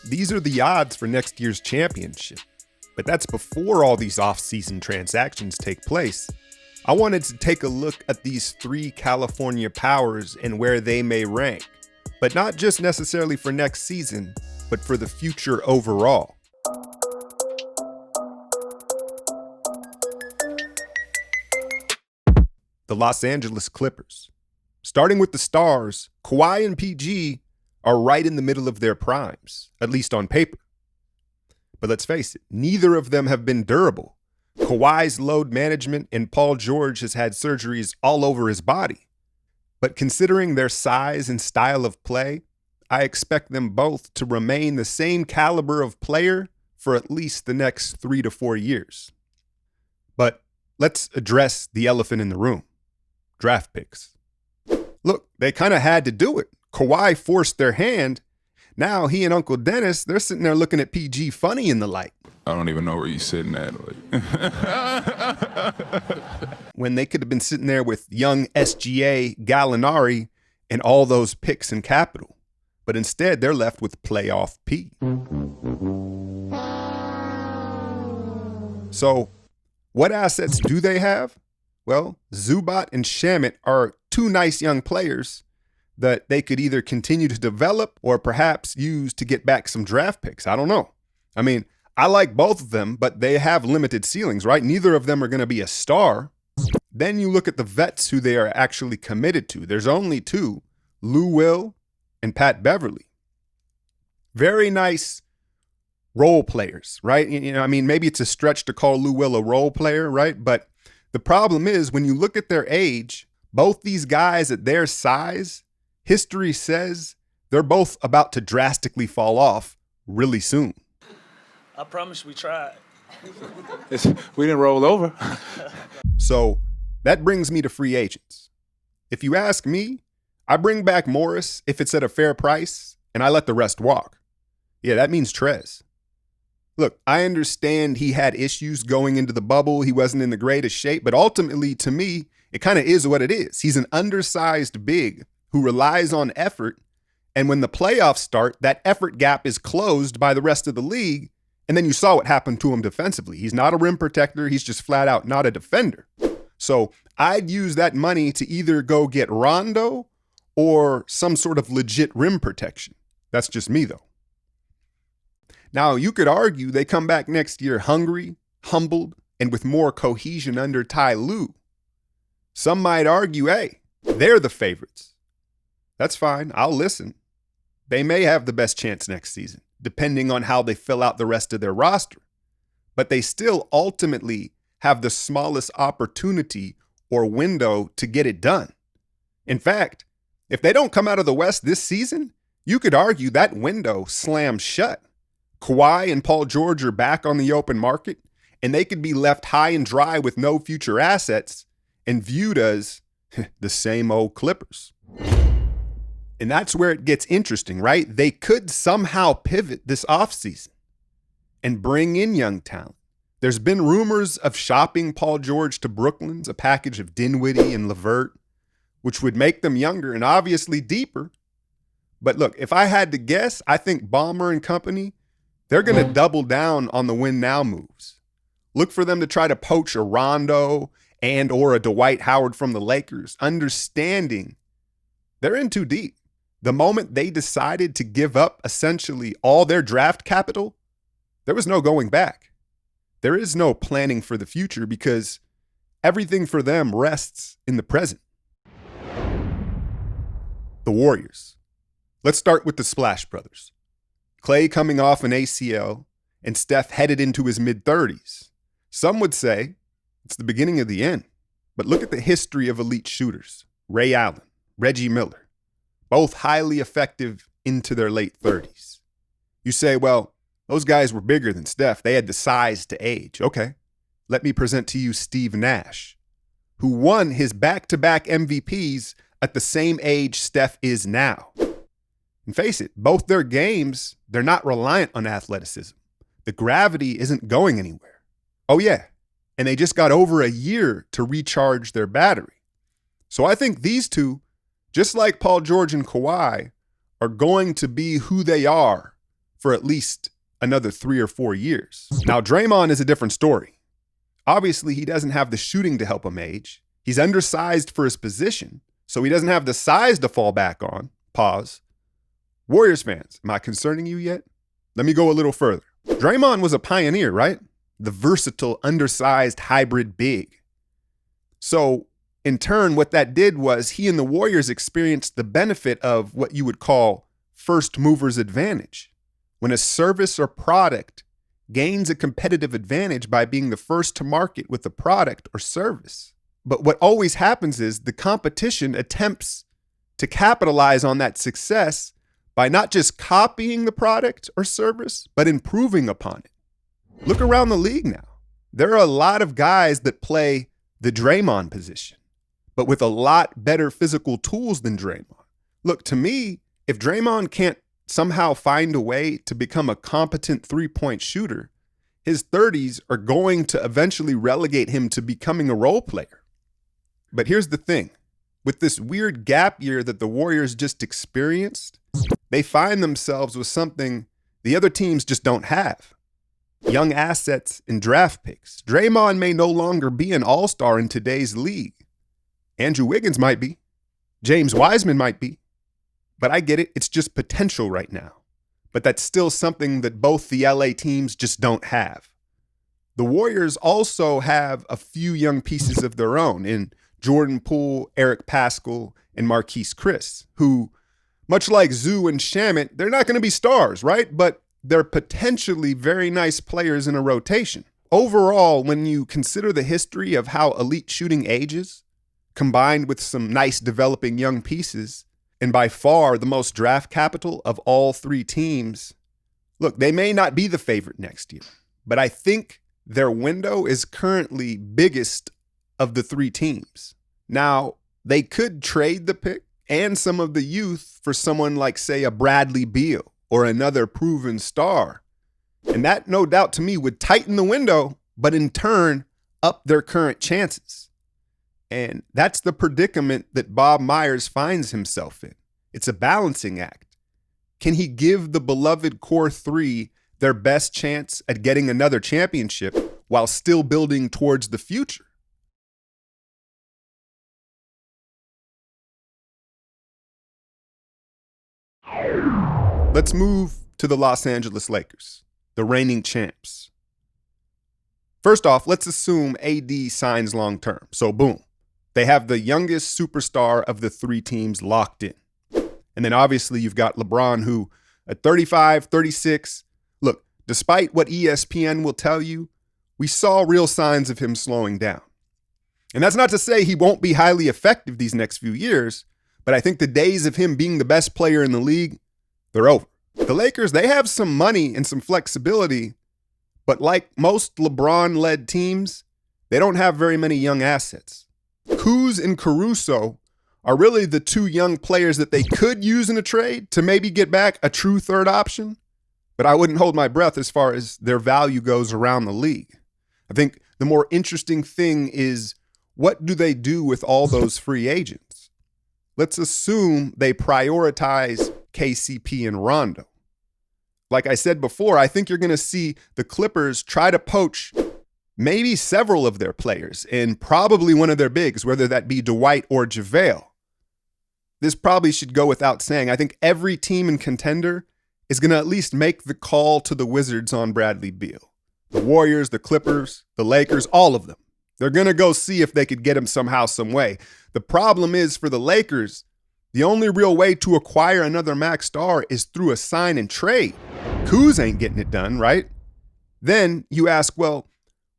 these are the odds for next year's championship. But that's before all these off-season transactions take place. I wanted to take a look at these three California powers and where they may rank, but not just necessarily for next season, but for the future overall. The Los Angeles Clippers. Starting with the stars, Kawhi and PG are right in the middle of their primes, at least on paper. But let's face it, neither of them have been durable. Kawhi's load management and Paul George has had surgeries all over his body. But considering their size and style of play, I expect them both to remain the same caliber of player for at least the next 3 to 4 years. But let's address the elephant in the room. Draft picks. Look, they kind of had to do it. Kawhi forced their hand. Now he and Uncle Dennis, they're sitting there looking at PG funny in the light. I don't even know where you're sitting at. When they could have been sitting there with young SGA, Gallinari, and all those picks and capital. But instead, they're left with playoff P. So, what assets do they have? Well, Zubac and Shamet are two nice young players that they could either continue to develop or perhaps use to get back some draft picks. I don't know. I mean, I like both of them, but they have limited ceilings, right? Neither of them are going to be a star. Then you look at the vets who they are actually committed to. There's only two, Lou Will and Pat Beverly. Very nice role players, right? You know, I mean, maybe it's a stretch to call Lou Will a role player, right? But the problem is when you look at their age, both these guys at their size, history says they're both about to drastically fall off really soon. I promise we tried. We didn't roll over. So that brings me to free agents. If you ask me, I bring back Morris if it's at a fair price, and I let the rest walk. Yeah, that means Trez. Look, I understand he had issues going into the bubble. He wasn't in the greatest shape, but ultimately, to me, it kind of is what it is. He's an undersized big who relies on effort, and when the playoffs start, that effort gap is closed by the rest of the league, and then you saw what happened to him defensively. He's not a rim protector. He's just flat out not a defender. So I'd use that money to either go get Rondo or some sort of legit rim protection. That's just me, though. Now, you could argue they come back next year hungry, humbled, and with more cohesion under Ty Lue. Some might argue, hey, they're the favorites. That's fine. I'll listen. They may have the best chance next season, depending on how they fill out the rest of their roster. But they still ultimately have the smallest opportunity or window to get it done. In fact, if they don't come out of the West this season, you could argue that window slams shut. Kawhi and Paul George are back on the open market, and they could be left high and dry with no future assets and viewed as the same old Clippers. And that's where it gets interesting, right? They could somehow pivot this offseason and bring in young talent. There's been rumors of shopping Paul George to Brooklyn's, a package of Dinwiddie and LeVert, which would make them younger and obviously deeper. But look, if I had to guess, I think Ballmer and company, they're going to double down on the win now moves. Look for them to try to poach a Rondo and or a Dwight Howard from the Lakers, understanding they're in too deep. The moment they decided to give up essentially all their draft capital, there was no going back. There is no planning for the future because everything for them rests in the present. The Warriors. Let's start with the Splash Brothers. Klay coming off an ACL and Steph headed into his mid-30s. Some would say it's the beginning of the end. But look at the history of elite shooters. Ray Allen, Reggie Miller, both highly effective into their late 30s. You say, well, those guys were bigger than Steph. They had the size to age. Okay, let me present to you Steve Nash, who won his back-to-back MVPs at the same age Steph is now. And face it, both their games, they're not reliant on athleticism. The gravity isn't going anywhere. Oh yeah, and they just got over a year to recharge their battery. So I think these two, just like Paul George and Kawhi, are going to be who they are for at least another 3 or 4 years. Now, Draymond is a different story. Obviously, he doesn't have the shooting to help him age. He's undersized for his position, so he doesn't have the size to fall back on. Pause. Warriors fans, am I concerning you yet? Let me go a little further. Draymond was a pioneer, right? The versatile, undersized hybrid big. So, in turn, what that did was he and the Warriors experienced the benefit of what you would call first mover's advantage. When a service or product gains a competitive advantage by being the first to market with a product or service. But what always happens is the competition attempts to capitalize on that success by not just copying the product or service, but improving upon it. Look around the league now. There are a lot of guys that play the Draymond position, but with a lot better physical tools than Draymond. Look, to me, if Draymond can't somehow find a way to become a competent three-point shooter, his 30s are going to eventually relegate him to becoming a role player. But here's the thing. With this weird gap year that the Warriors just experienced, they find themselves with something the other teams just don't have. Young assets and draft picks. Draymond may no longer be an all-star in today's league. Andrew Wiggins might be. James Wiseman might be. But I get it. It's just potential right now. But that's still something that both the LA teams just don't have. The Warriors also have a few young pieces of their own in Jordan Poole, Eric Paschall, and Marquise Chris, who, much like Zoo and Shamit, they're not going to be stars, right? But they're potentially very nice players in a rotation. Overall, when you consider the history of how elite shooting ages, combined with some nice developing young pieces, and by far the most draft capital of all three teams, look, they may not be the favorite next year, but I think their window is currently biggest of the three teams. Now, they could trade the pick and some of the youth for someone like, say, a Bradley Beal or another proven star. And that, no doubt to me, would tighten the window, but in turn, up their current chances. And that's the predicament that Bob Myers finds himself in. It's a balancing act. Can he give the beloved core three their best chance at getting another championship while still building towards the future? Let's move to the Los Angeles Lakers, the reigning champs. First off, let's assume AD signs long-term. So boom, they have the youngest superstar of the three teams locked in. And then obviously you've got LeBron, who at 35, 36, look, despite what ESPN will tell you, we saw real signs of him slowing down. And that's not to say he won't be highly effective these next few years, but I think the days of him being the best player in the league, they're over. The Lakers, they have some money and some flexibility, but like most LeBron-led teams, they don't have very many young assets. Kuz and Caruso are really the two young players that they could use in a trade to maybe get back a true third option, but I wouldn't hold my breath as far as their value goes around the league. I think the more interesting thing is, what do they do with all those free agents? Let's assume they prioritize KCP and Rondo. Like I said before, I think you're going to see the Clippers try to poach maybe several of their players and probably one of their bigs, whether that be Dwight or JaVale. This probably should go without saying. I think every team and contender is going to at least make the call to the Wizards on Bradley Beal. The Warriors, the Clippers, the Lakers, all of them. They're going to go see if they could get him somehow, some way. The problem is for the Lakers, the only real way to acquire another max star is through a sign and trade. Kuz ain't getting it done, right? Then you ask, well,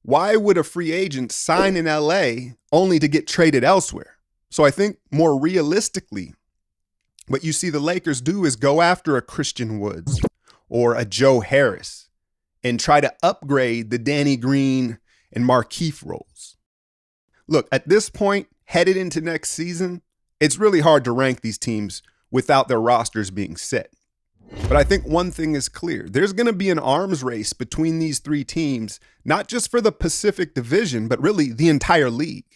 why would a free agent sign in LA only to get traded elsewhere? So I think more realistically, what you see the Lakers do is go after a Christian Woods or a Joe Harris and try to upgrade the Danny Green and Markieff roles. Look, at this point, headed into next season, it's really hard to rank these teams without their rosters being set. But I think one thing is clear. There's going to be an arms race between these three teams, not just for the Pacific Division, but really the entire league.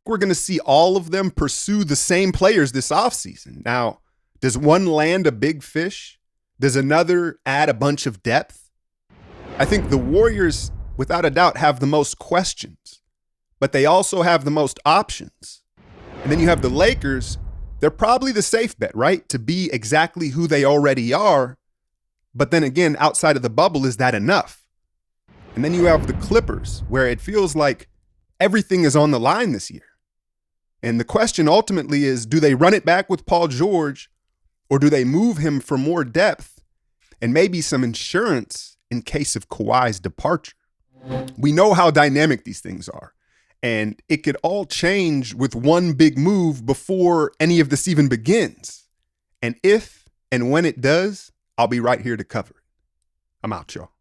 We're going to see all of them pursue the same players this offseason. Now, does one land a big fish? Does another add a bunch of depth? I think the Warriors, without a doubt, have the most questions, but they also have the most options. And then you have the Lakers. They're probably the safe bet, right? To be exactly who they already are. But then again, outside of the bubble, is that enough? And then you have the Clippers, where it feels like everything is on the line this year. And the question ultimately is, do they run it back with Paul George, or do they move him for more depth and maybe some insurance in case of Kawhi's departure? We know how dynamic these things are, and it could all change with one big move before any of this even begins. And if and when it does, I'll be right here to cover it. I'm out, y'all.